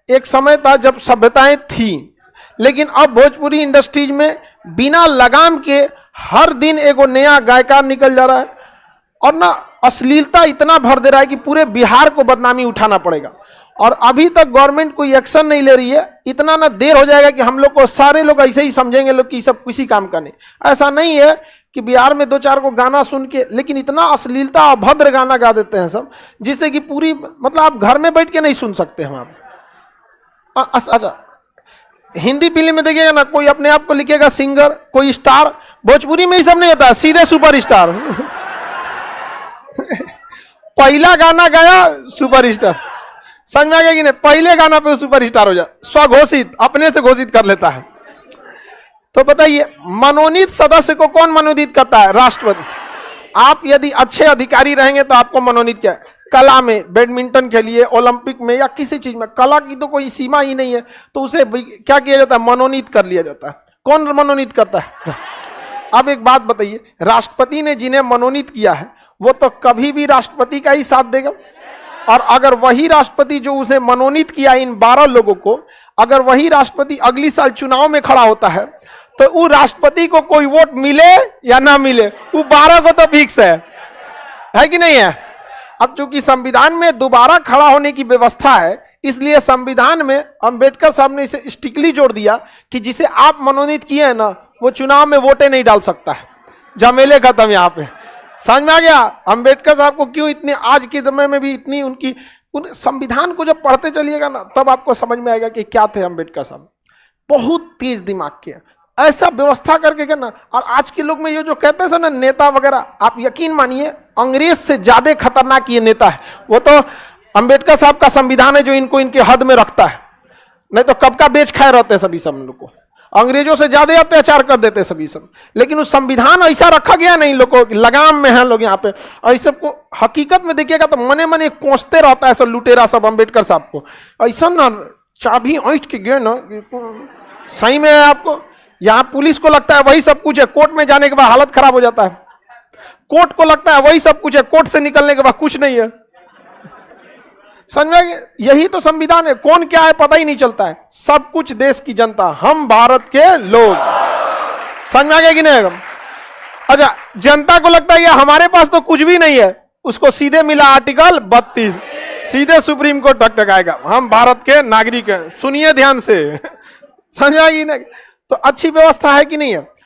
एक समय था जब सभ्यताएं थी, लेकिन अब भोजपुरी इंडस्ट्रीज में बिना लगाम के हर दिन एगो नया गायकार निकल जा रहा है और ना अश्लीलता इतना भर दे रहा है कि पूरे बिहार को बदनामी उठाना पड़ेगा। और अभी तक गवर्नमेंट कोई एक्शन नहीं ले रही है। इतना ना देर हो जाएगा कि हम लोग को सारे लोग ऐसे ही समझेंगे लोग कि सब किसी काम का नहीं। ऐसा नहीं है कि बिहार में 2-4 को गाना सुन के, लेकिन इतना अश्लीलता अभद्र गाना गा देते हैं सब, जिससे कि पूरी मतलब आप घर में बैठ के नहीं सुन सकते हम आप। अच्छा, हिंदी फिल्म में देखिएगा ना, कोई अपने आप को लिखेगा सिंगर, कोई स्टार। भोजपुरी में ही सब नहीं होता, सीधे सुपर स्टार। पहला गाना गाया सुपर स्टार, समझ में आ गया कि नहीं? पहले गाना पे सुपर स्टार हो जाए, स्वघोषित, अपने से घोषित कर लेता है। तो बताइए, मनोनीत सदस्य को कौन मनोनीत करता है? राष्ट्रपति। आप यदि अच्छे अधिकारी रहेंगे तो आपको मनोनीत किया है। कला में, बैडमिंटन के लिए, ओलंपिक में या किसी चीज में, कला की तो कोई सीमा ही नहीं है, तो उसे क्या किया जाता है? मनोनीत कर लिया जाता है। कौन मनोनीत करता है? अब एक बात बताइए, राष्ट्रपति ने जिन्हें मनोनीत किया है वो तो कभी भी राष्ट्रपति का ही साथ देगा। और अगर वही राष्ट्रपति जो उसे मनोनीत किया इन 12 लोगों को, अगर वही राष्ट्रपति अगली साल चुनाव में खड़ा होता है तो वो राष्ट्रपति को कोई वोट मिले या ना मिले, वो 12 को तो फिक्स है कि नहीं है? अब चूंकि संविधान में दोबारा खड़ा होने की व्यवस्था है, इसलिए संविधान में अंबेडकर साहब ने इसे स्ट्रिक्टली जोड़ दिया कि जिसे आप मनोनीत किए हैं ना, वो चुनाव में वोटें नहीं डाल सकता है। जमेले खत्म यहाँ पे। समझ में आ गया अंबेडकर साहब को क्यों इतने आज के समय में भी इतनी उनकी संविधान को जब पढ़ते चलिएगा ना, तब आपको समझ में आएगा कि क्या थे अंबेडकर साहब। बहुत तेज दिमाग के, ऐसा व्यवस्था करके करना। और आज के लोग में ये जो कहते हैं ना नेता वगैरह, आप यकीन मानिए अंग्रेज से ज्यादा खतरनाक ये नेता है। वो तो अंबेडकर साहब का संविधान है जो इनको इनके हद में रखता है, नहीं तो कब का बेच खाए रहते हैं सभी सब लोग को। अंग्रेजों से ज्यादा अत्याचार कर देते सभी सब, लेकिन उस संविधान ऐसा रखा गया नहीं, लोगों की लगाम में है लोग यहाँ पे। और इस सबको हकीकत में देखिएगा तो मने मने कोसते रहता है सब लुटेरा सब अंबेडकर साहब को। ऐसा ना चाबी ऐंठ के गए ना, सही में है आपको। यहाँ पुलिस को लगता है वही सब कुछ है, कोर्ट में जाने के बाद हालत खराब हो जाता है। कोर्ट को लगता है वही सब कुछ है, कोर्ट से निकलने के बाद कुछ नहीं है। समझ में? यही तो संविधान है। कौन क्या है पता ही नहीं चलता है, सब कुछ देश की जनता, हम भारत के लोग। समझ में आ गया कि नहीं? अच्छा, जनता को लगता है कि हमारे पास तो कुछ भी नहीं है, उसको सीधे मिला आर्टिकल 32, सीधे सुप्रीम कोर्ट टकटकाएगा, हम भारत के नागरिक हैं। सुनिए ध्यान से। समझ में आ गई ना? तो अच्छी व्यवस्था है कि नहीं है?